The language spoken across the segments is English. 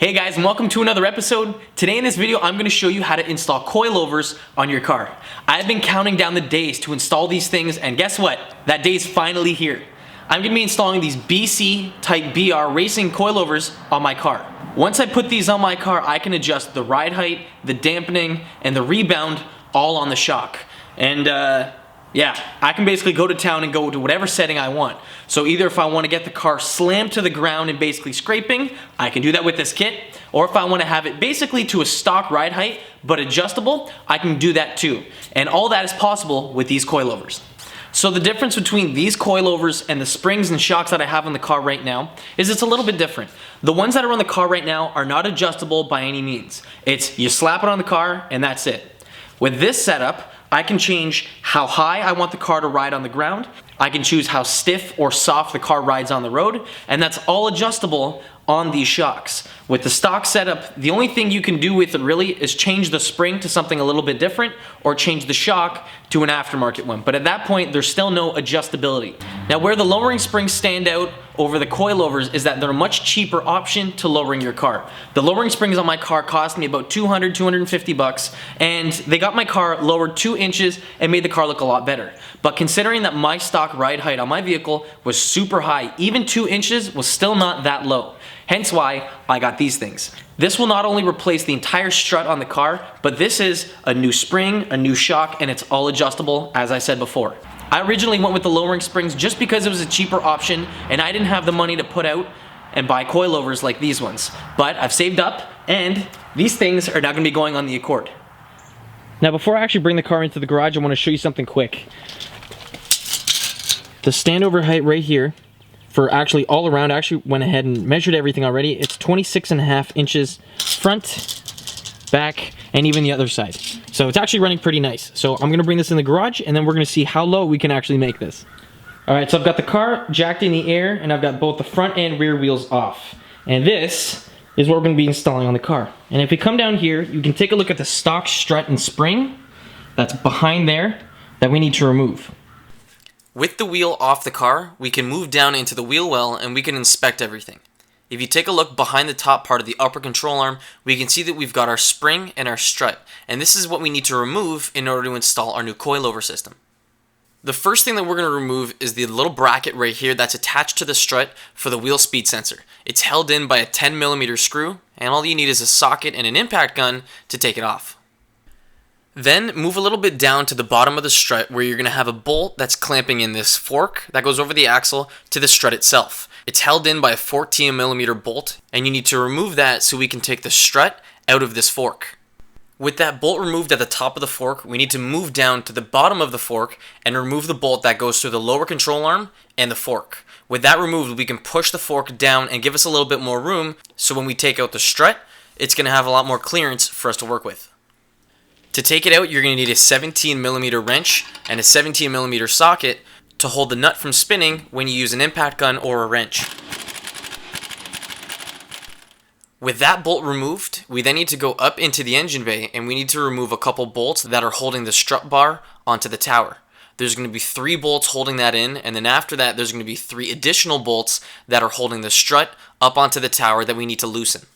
Hey guys, and welcome to another episode. Today in this video, I'm going to show you how to install coilovers on your car. I've been counting down the days to install these things, and guess what? That day is finally here. I'm going to be installing these BC Type BR racing coilovers on my car. Once I put these on my car, I can adjust the ride height, the dampening, and the rebound all on the shock. And yeah, I can basically go to town and go to whatever setting I want. So either if I want to get the car slammed to the ground and basically scraping, I can do that with this kit. Or if I want to have it basically to a stock ride height, but adjustable, I can do that too. And all that is possible with these coilovers. So the difference between these coilovers and the springs and shocks that I have on the car right now is it's a little bit different. The ones that are on the car right now are not adjustable by any means. It's you slap it on the car and that's it. With this setup, I can change how high I want the car to ride on the ground. I can choose how stiff or soft the car rides on the road, and that's all adjustable on these shocks. With the stock setup, the only thing you can do with it really is change the spring to something a little bit different or change the shock to an aftermarket one. But at that point, there's still no adjustability. Now, where the lowering springs stand out over the coilovers is that they're a much cheaper option to lowering your car. The lowering springs on my car cost me about $250, and they got my car lowered 2 inches and made the car look a lot better. But considering that my stock ride height on my vehicle was super high, even 2 inches was still not that low. Hence why I got these things. This will not only replace the entire strut on the car, but this is a new spring, a new shock, and it's all adjustable, as I said before. I originally went with the lowering springs just because it was a cheaper option and I didn't have the money to put out and buy coilovers like these ones. But I've saved up and these things are now going to be going on the Accord. Now before I actually bring the car into the garage, I want to show you something quick. The standover height right here for actually all around, I actually went ahead and measured everything already. It's 26.5 inches front, back, and even the other side. So it's actually running pretty nice. So I'm gonna bring this in the garage and then we're gonna see how low we can actually make this. All right, so I've got the car jacked in the air and I've got both the front and rear wheels off. And this is what we're gonna be installing on the car. And if we come down here, you can take a look at the stock strut and spring that's behind there that we need to remove. With the wheel off the car, we can move down into the wheel well and we can inspect everything. If you take a look behind the top part of the upper control arm, we can see that we've got our spring and our strut, and this is what we need to remove in order to install our new coilover system. The first thing that we're going to remove is the little bracket right here that's attached to the strut for the wheel speed sensor. It's held in by a 10mm screw, and all you need is a socket and an impact gun to take it off. Then move a little bit down to the bottom of the strut where you're going to have a bolt that's clamping in this fork that goes over the axle to the strut itself. It's held in by a 14mm bolt, and you need to remove that so we can take the strut out of this fork. With that bolt removed at the top of the fork, we need to move down to the bottom of the fork and remove the bolt that goes through the lower control arm and the fork. With that removed, we can push the fork down and give us a little bit more room, so when we take out the strut, it's going to have a lot more clearance for us to work with. To take it out, you're going to need a 17mm wrench and a 17mm socket to hold the nut from spinning when you use an impact gun or a wrench. With that bolt removed, we then need to go up into the engine bay and we need to remove a couple bolts that are holding the strut bar onto the tower. There's going to be 3 bolts holding that in, and then after that there's going to be 3 additional bolts that are holding the strut up onto the tower that we need to loosen.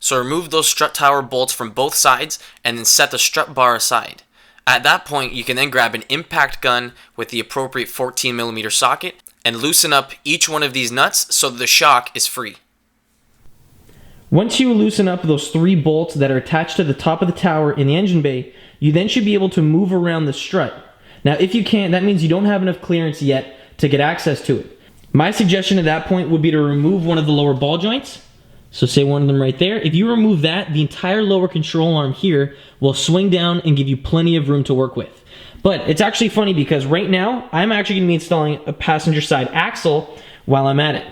So remove those strut tower bolts from both sides and then set the strut bar aside. At that point, you can then grab an impact gun with the appropriate 14mm socket and loosen up each one of these nuts so that the shock is free. Once you loosen up those 3 bolts that are attached to the top of the tower in the engine bay, you then should be able to move around the strut. Now, if you can't, that means you don't have enough clearance yet to get access to it. My suggestion at that point would be to remove one of the lower ball joints. So say one of them right there. If you remove that, the entire lower control arm here will swing down and give you plenty of room to work with. But it's actually funny because right now, I'm actually going to be installing a passenger side axle while I'm at it.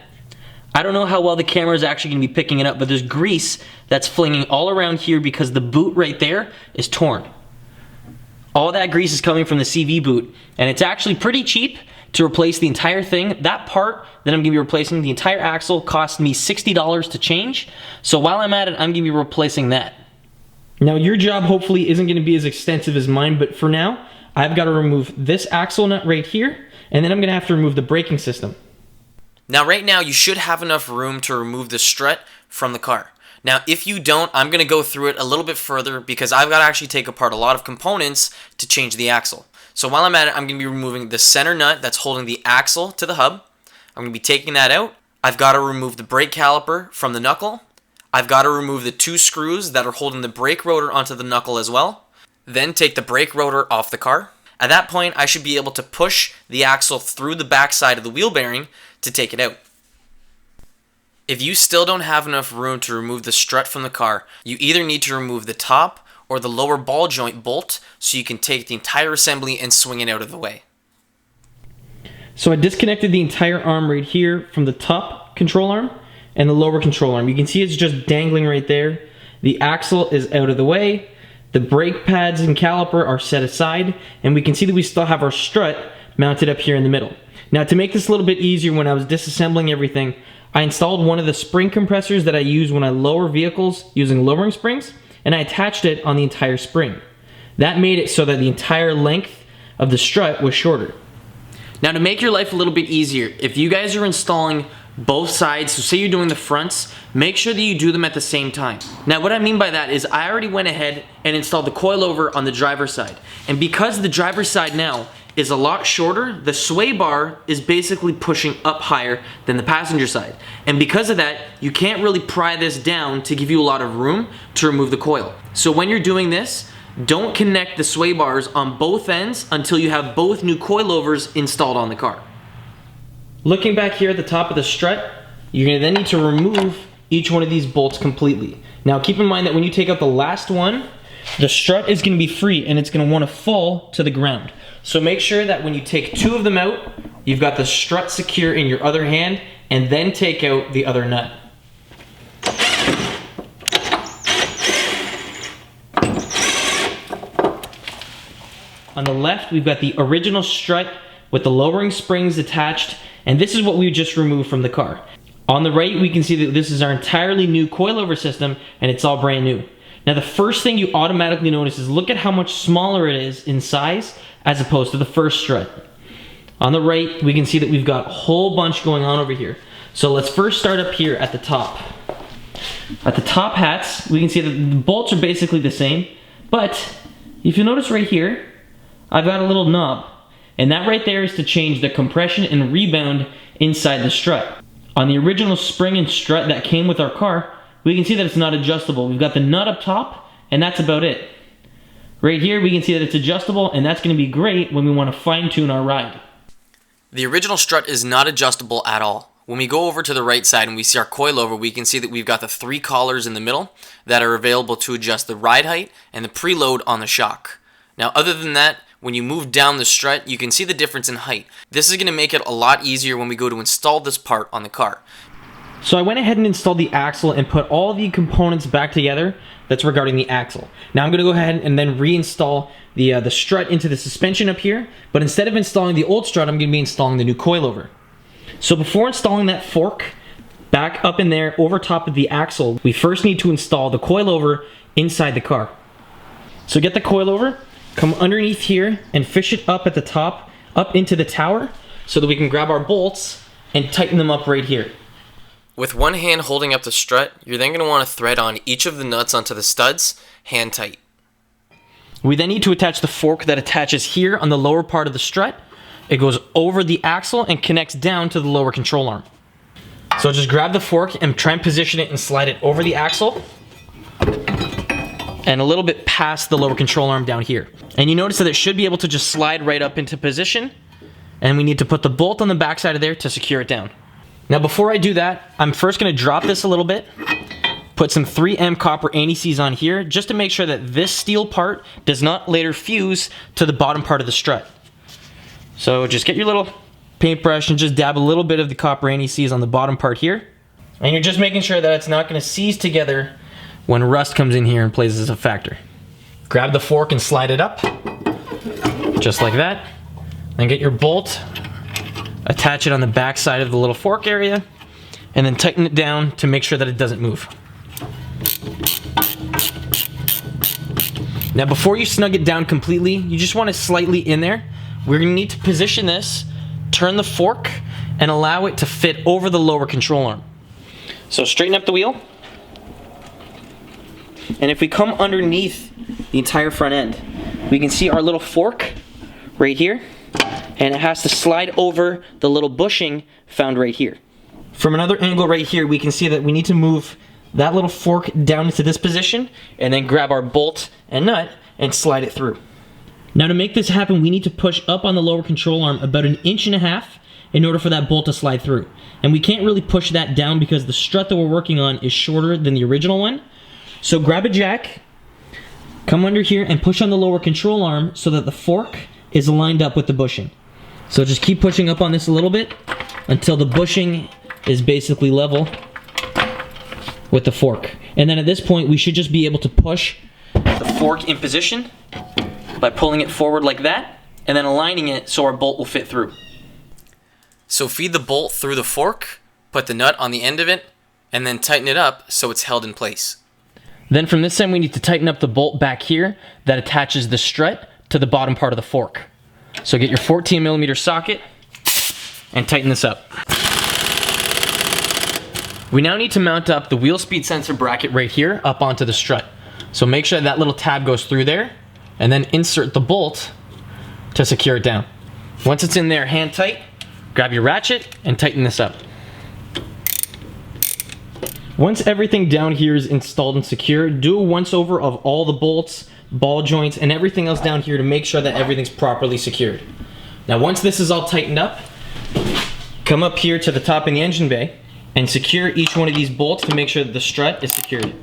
I don't know how well the camera is actually going to be picking it up, but there's grease that's flinging all around here because the boot right there is torn. All that grease is coming from the CV boot, and it's actually pretty cheap to replace the entire thing. That part that I'm going to be replacing, the entire axle, cost me $60 to change. So while I'm at it, I'm going to be replacing that. Now your job hopefully isn't going to be as extensive as mine, but for now, I've got to remove this axle nut right here, and then I'm going to have to remove the braking system. Now right now, you should have enough room to remove the strut from the car. Now, if you don't, I'm going to go through it a little bit further because I've got to actually take apart a lot of components to change the axle. So while I'm at it, I'm going to be removing the center nut that's holding the axle to the hub. I'm going to be taking that out. I've got to remove the brake caliper from the knuckle. I've got to remove the 2 screws that are holding the brake rotor onto the knuckle as well. Then take the brake rotor off the car. At that point, I should be able to push the axle through the backside of the wheel bearing to take it out. If you still don't have enough room to remove the strut from the car, you either need to remove the top or the lower ball joint bolt so you can take the entire assembly and swing it out of the way. So I disconnected the entire arm right here from the top control arm and the lower control arm. You can see it's just dangling right there. The axle is out of the way. The brake pads and caliper are set aside, and we can see that we still have our strut mounted up here in the middle. Now, to make this a little bit easier, when I was disassembling everything, I installed one of the spring compressors that I use when I lower vehicles using lowering springs, and I attached it on the entire spring. That made it so that the entire length of the strut was shorter. Now, to make your life a little bit easier, if you guys are installing both sides, so say you're doing the fronts, make sure that you do them at the same time. Now, what I mean by that is I already went ahead and installed the coilover on the driver's side. And because the driver's side now is a lot shorter, the sway bar is basically pushing up higher than the passenger side. And because of that, you can't really pry this down to give you a lot of room to remove the coil. So when you're doing this, don't connect the sway bars on both ends until you have both new coilovers installed on the car. Looking back here at the top of the strut, you're going to then need to remove each one of these bolts completely. Now keep in mind that when you take out the last one, the strut is going to be free and it's going to want to fall to the ground. So make sure that when you take 2 of them out, you've got the strut secure in your other hand, and then take out the other nut. On the left, we've got the original strut with the lowering springs attached, and this is what we just removed from the car. On the right, we can see that this is our entirely new coilover system, and it's all brand new. Now, the first thing you automatically notice is look at how much smaller it is in size as opposed to the first strut. On the right, we can see that we've got a whole bunch going on over here. So let's first start up here at the top. At the top hats, we can see that the bolts are basically the same, but if you notice right here, I've got a little knob, and that right there is to change the compression and rebound inside the strut. On the original spring and strut that came with our car, we can see that it's not adjustable. We've got the nut up top, and that's about it. Right here, we can see that it's adjustable, and that's going to be great when we want to fine-tune our ride. The original strut is not adjustable at all. When we go over to the right side and we see our coilover, we can see that we've got the 3 collars in the middle that are available to adjust the ride height and the preload on the shock. Now, other than that, when you move down the strut, you can see the difference in height. This is going to make it a lot easier when we go to install this part on the car. So I went ahead and installed the axle and put all the components back together that's regarding the axle. Now I'm going to go ahead and then reinstall the strut into the suspension up here, but instead of installing the old strut, I'm going to be installing the new coilover. So before installing that fork back up in there over top of the axle, we first need to install the coilover inside the car. So get the coilover, come underneath here and fish it up at the top, up into the tower, so that we can grab our bolts and tighten them up right here. With one hand holding up the strut, you're then going to want to thread on each of the nuts onto the studs, hand tight. We then need to attach the fork that attaches here on the lower part of the strut. It goes over the axle and connects down to the lower control arm. So just grab the fork and try and position it and slide it over the axle and a little bit past the lower control arm down here. And you notice that it should be able to just slide right up into position, and we need to put the bolt on the back side of there to secure it down. Now before I do that, I'm first going to drop this a little bit, put some 3M copper anti-seize on here just to make sure that this steel part does not later fuse to the bottom part of the strut. So just get your little paintbrush and just dab a little bit of the copper anti-seize on the bottom part here. And you're just making sure that it's not going to seize together when rust comes in here and plays as a factor. Grab the fork and slide it up, just like that. Then get your bolt, attach it on the back side of the little fork area, and then tighten it down to make sure that it doesn't move. Now before you snug it down completely, you just want it slightly in there. We're going to need to position this, turn the fork, and allow it to fit over the lower control arm. So straighten up the wheel, And if we come underneath the entire front end, we can see our little fork right here, and it has to slide over the little bushing found right here. From another angle right here, we can see that we need to move that little fork down into this position and then grab our bolt and nut and slide it through. Now to make this happen, we need to push up on the lower control arm about 1.5 inches in order for that bolt to slide through. And we can't really push that down because the strut that we're working on is shorter than the original one. So grab a jack, come under here and push on the lower control arm so that the fork is lined up with the bushing. So just keep pushing up on this a little bit until the bushing is basically level with the fork. And then at this point, we should just be able to push the fork in position by pulling it forward like that, and then aligning it so our bolt will fit through. So feed the bolt through the fork, put the nut on the end of it, and then tighten it up so it's held in place. Then from this end, we need to tighten up the bolt back here that attaches the strut to the bottom part of the fork. So get your 14mm socket and tighten this up. We now need to mount up the wheel speed sensor bracket right here up onto the strut. So make sure that little tab goes through there, and then insert the bolt to secure it down. Once it's in there hand tight, grab your ratchet and tighten this up. Once everything down here is installed and secure, do a once over of all the bolts, ball joints, and everything else down here to make sure that everything's properly secured. Now once this is all tightened up, come up here to the top in the engine bay and secure each one of these bolts to make sure that the strut is secured.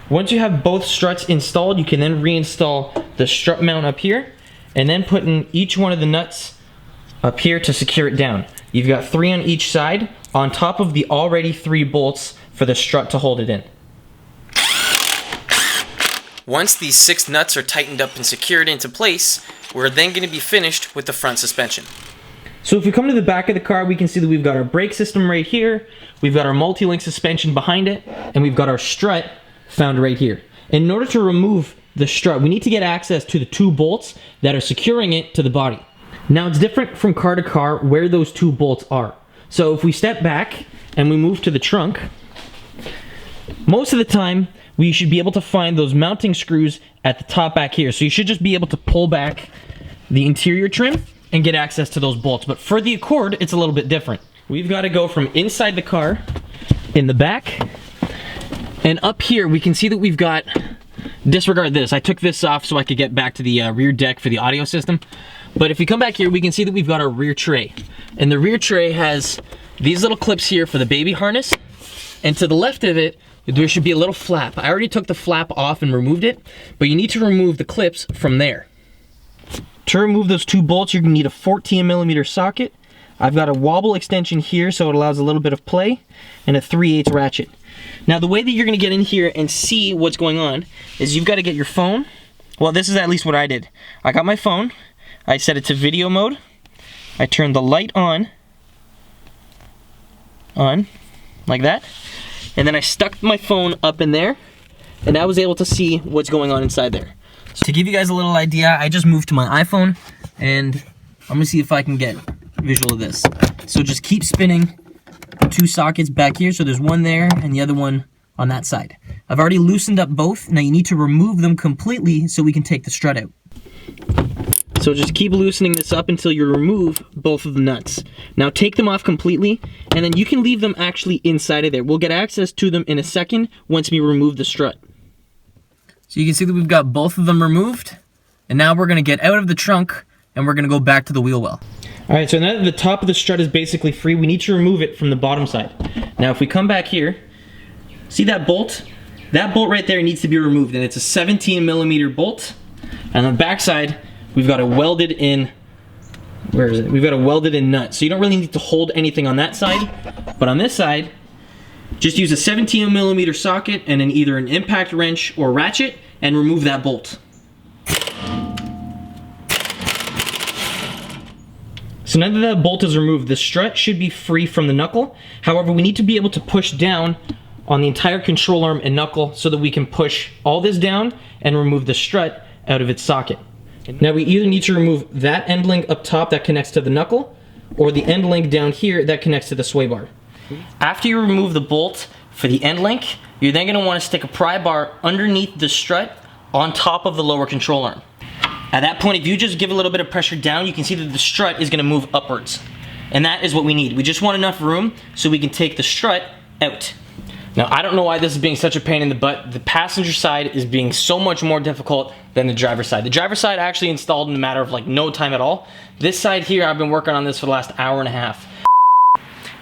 Once you have both struts installed, you can then reinstall the strut mount up here and then put in each one of the nuts up here to secure it down. You've got 3 on each side on top of the already 3 bolts for the strut to hold it in. Once these 6 nuts are tightened up and secured into place, we're then going to be finished with the front suspension. So if we come to the back of the car, we can see that we've got our brake system right here, we've got our multi-link suspension behind it, and we've got our strut found right here. In order to remove the strut, we need to get access to the 2 bolts that are securing it to the body. Now it's different from car to car where those 2 bolts are. So if we step back and we move to the trunk, most of the time we should be able to find those mounting screws at the top back here. So you should just be able to pull back the interior trim and get access to those bolts. But for the Accord, it's a little bit different. We've got to go from inside the car in the back, and up here we can see that we've got, disregard this, I took this off so I could get back to the rear deck for the audio system. But if we come back here, we can see that we've got our rear tray. And the rear tray has these little clips here for the baby harness. And to the left of it, there should be a little flap. I already took the flap off and removed it, but you need to remove the clips from there. To remove those 2 bolts, you're gonna need a 14mm socket. I've got a wobble extension here so it allows a little bit of play, and a 3/8 ratchet. Now the way that you're gonna get in here and see what's going on is you've got to get your phone. Well, this is at least what I did. I got my phone, I set it to video mode, I turned the light on, like that, and then I stuck my phone up in there, and I was able to see what's going on inside there. So to give you guys a little idea, I just moved to my iPhone, and I'm gonna see if I can get visual of this. So just keep spinning the 2 sockets back here, so there's one there and the other one on that side. I've already loosened up both. Now you need to remove them completely so we can take the strut out. So just keep loosening this up until you remove both of the nuts. Now take them off completely, and then you can leave them actually inside of there. We'll get access to them in a second once we remove the strut. So you can see that we've got both of them removed, and now we're gonna get out of the trunk and we're gonna go back to the wheel well. All right, so now that the top of the strut is basically free, we need to remove it from the bottom side. Now if we come back here, see that bolt? That bolt right there needs to be removed, and it's a 17mm bolt. And on the back side, we've got a welded in, where is it? We've got a welded in nut. So you don't really need to hold anything on that side, but on this side, just use a 17mm socket and then either an impact wrench or ratchet and remove that bolt. So now that that bolt is removed, the strut should be free from the knuckle. However, we need to be able to push down on the entire control arm and knuckle so that we can push all this down and remove the strut out of its socket. Now we either need to remove that end link up top that connects to the knuckle, or the end link down here that connects to the sway bar. After you remove the bolt for the end link, You're then gonna wanna stick a pry bar underneath the strut on top of the lower control arm. At that point, if you just give a little bit of pressure down, you can see that the strut is gonna move upwards. And that is what we need. We just want enough room so we can take the strut out. Now, I don't know why this is being such a pain in the butt. The passenger side is being so much more difficult than the driver's side. The driver's side I actually installed in a matter of like no time at all. This side here, I've been working on this for the last hour and a half.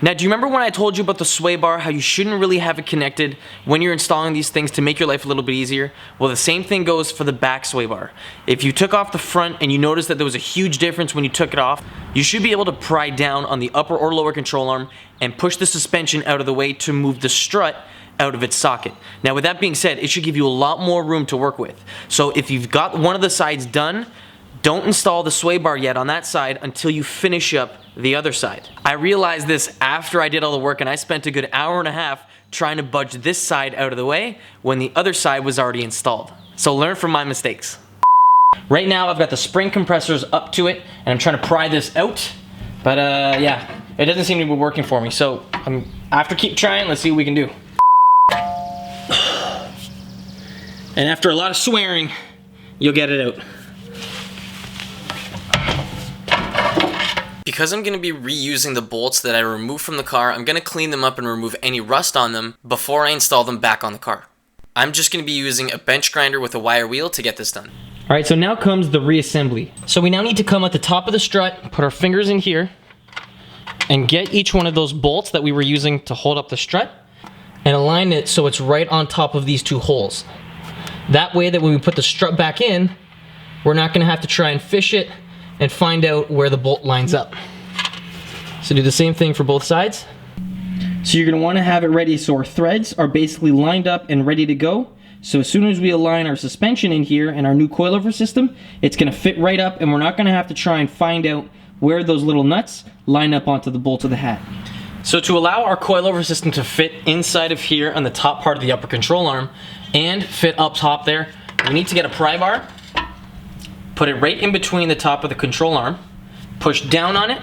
Now, do you remember when I told you about the sway bar, how you shouldn't really have it connected when you're installing these things to make your life a little bit easier? Well, the same thing goes for the back sway bar. If you took off the front and you noticed that there was a huge difference when you took it off, you should be able to pry down on the upper or lower control arm and push the suspension out of the way to move the strut out of its socket. Now, with that being said, it should give you a lot more room to work with. So if you've got one of the sides done, don't install the sway bar yet on that side until you finish up the other side. I realized this after I did all the work, and I spent a good hour and a half trying to budge this side out of the way when the other side was already installed. So learn from my mistakes. Right now I've got the spring compressors up to it and I'm trying to pry this out, but yeah, it doesn't seem to be working for me. So after keep trying, let's see what we can do. And after a lot of swearing, you'll get it out. Because I'm going to be reusing the bolts that I removed from the car, I'm going to clean them up and remove any rust on them before I install them back on the car. I'm just going to be using a bench grinder with a wire wheel to get this done. Alright, so now comes the reassembly. So we now need to come at the top of the strut, put our fingers in here, and get each one of those bolts that we were using to hold up the strut, and align it so it's right on top of these two holes. That way that when we put the strut back in, we're not going to have to try and fish it and find out where the bolt lines up. So do the same thing for both sides. So you're going to want to have it ready so our threads are basically lined up and ready to go. So as soon as we align our suspension in here and our new coilover system, it's going to fit right up and we're not going to have to try and find out where those little nuts line up onto the bolt of the hat. So to allow our coilover system to fit inside of here on the top part of the upper control arm and fit up top there, we need to get a pry bar, put it right in between the top of the control arm, push down on it,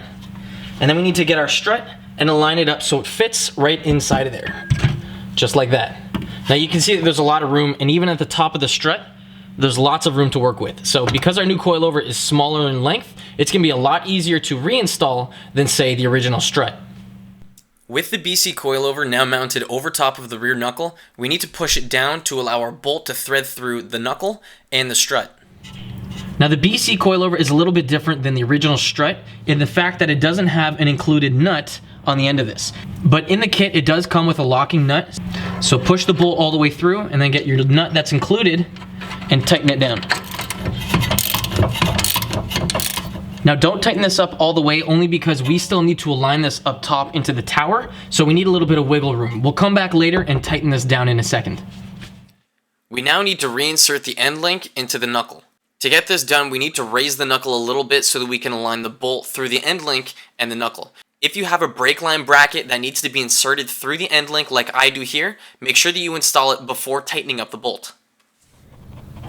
and then we need to get our strut and align it up so it fits right inside of there. Just like that. Now you can see that there's a lot of room, and even at the top of the strut, there's lots of room to work with. So because our new coilover is smaller in length, it's gonna be a lot easier to reinstall than say the original strut. With the BC coilover now mounted over top of the rear knuckle, we need to push it down to allow our bolt to thread through the knuckle and the strut. Now the BC coilover is a little bit different than the original strut in the fact that it doesn't have an included nut on the end of this. But in the kit, it does come with a locking nut. So push the bolt all the way through and then get your nut that's included and tighten it down. Now don't tighten this up all the way only because we still need to align this up top into the tower, so we need a little bit of wiggle room. We'll come back later and tighten this down in a second. We now need to reinsert the end link into the knuckle. To get this done, we need to raise the knuckle a little bit so that we can align the bolt through the end link and the knuckle. If you have a brake line bracket that needs to be inserted through the end link like I do here, make sure that you install it before tightening up the bolt.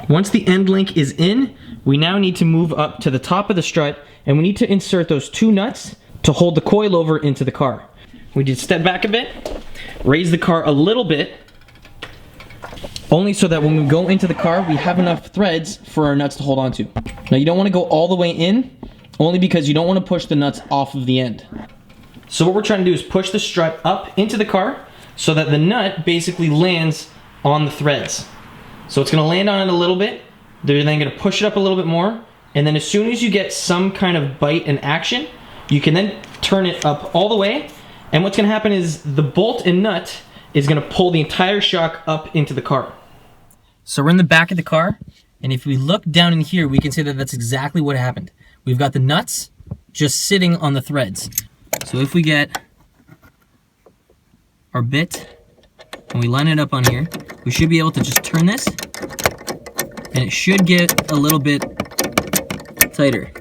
Once the end link is in, we now need to move up to the top of the strut and we need to insert those two nuts to hold the coilover into the car. We just step back a bit, raise the car a little bit, only so that when we go into the car, we have enough threads for our nuts to hold onto. Now you don't want to go all the way in, only because you don't want to push the nuts off of the end. So what we're trying to do is push the strut up into the car so that the nut basically lands on the threads. So it's going to land on it a little bit, they're then going to push it up a little bit more, and then as soon as you get some kind of bite and action, you can then turn it up all the way, and what's going to happen is the bolt and nut is going to pull the entire shock up into the car. So we're in the back of the car, and if we look down in here, we can see that that's exactly what happened. We've got the nuts just sitting on the threads. So if we get our bit and we line it up on here, we should be able to just turn this and it should get a little bit tighter.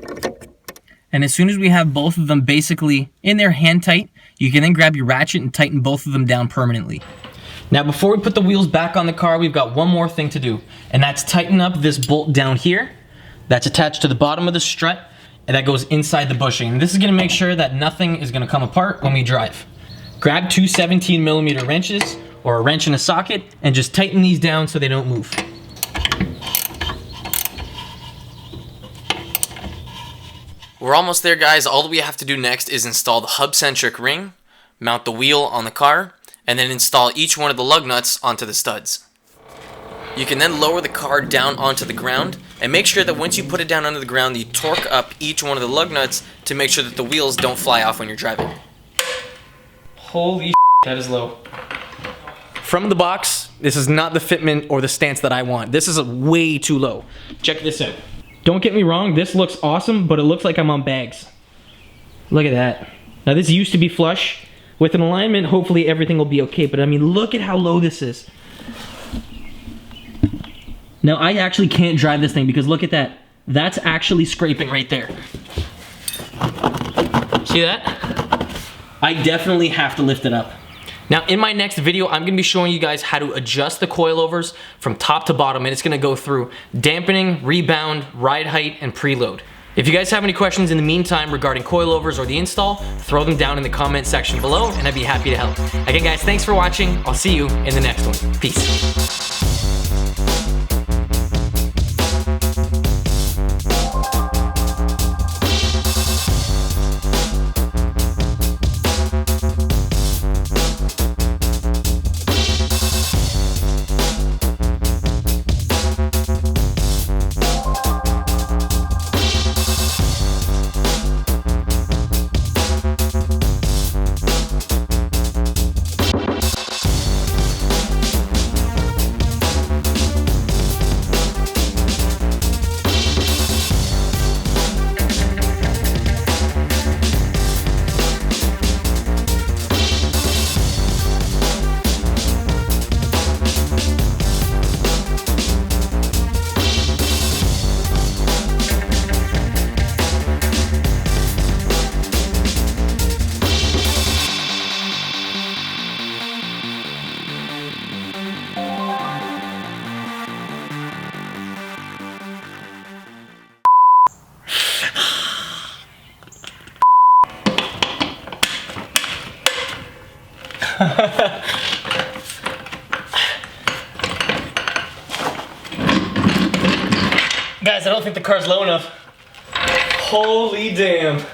And as soon as we have both of them basically in there hand tight, you can then grab your ratchet and tighten both of them down permanently. Now before we put the wheels back on the car, we've got one more thing to do, and that's tighten up this bolt down here that's attached to the bottom of the strut and that goes inside the bushing. And this is gonna make sure that nothing is gonna come apart when we drive. Grab two 17mm wrenches or a wrench in a socket and just tighten these down so they don't move. We're almost there, guys. All we have to do next is install the hub-centric ring, mount the wheel on the car, and then install each one of the lug nuts onto the studs. You can then lower the car down onto the ground, and make sure that once you put it down onto the ground, you torque up each one of the lug nuts to make sure that the wheels don't fly off when you're driving. Holy shit, that is low. From the box, this is not the fitment or the stance that I want. This is way too low. Check this out. Don't get me wrong, this looks awesome, but it looks like I'm on bags. Look at that. Now this used to be flush. With an alignment, hopefully everything will be okay, but I mean, look at how low this is. Now I actually can't drive this thing because look at that. That's actually scraping right there. See that? I definitely have to lift it up. Now in my next video, I'm gonna be showing you guys how to adjust the coilovers from top to bottom, and it's gonna go through dampening, rebound, ride height, and preload. If you guys have any questions in the meantime regarding coilovers or the install, throw them down in the comment section below and I'd be happy to help. Again guys, thanks for watching. I'll see you in the next one. Peace. Guys, I don't think the car's low enough. Holy damn.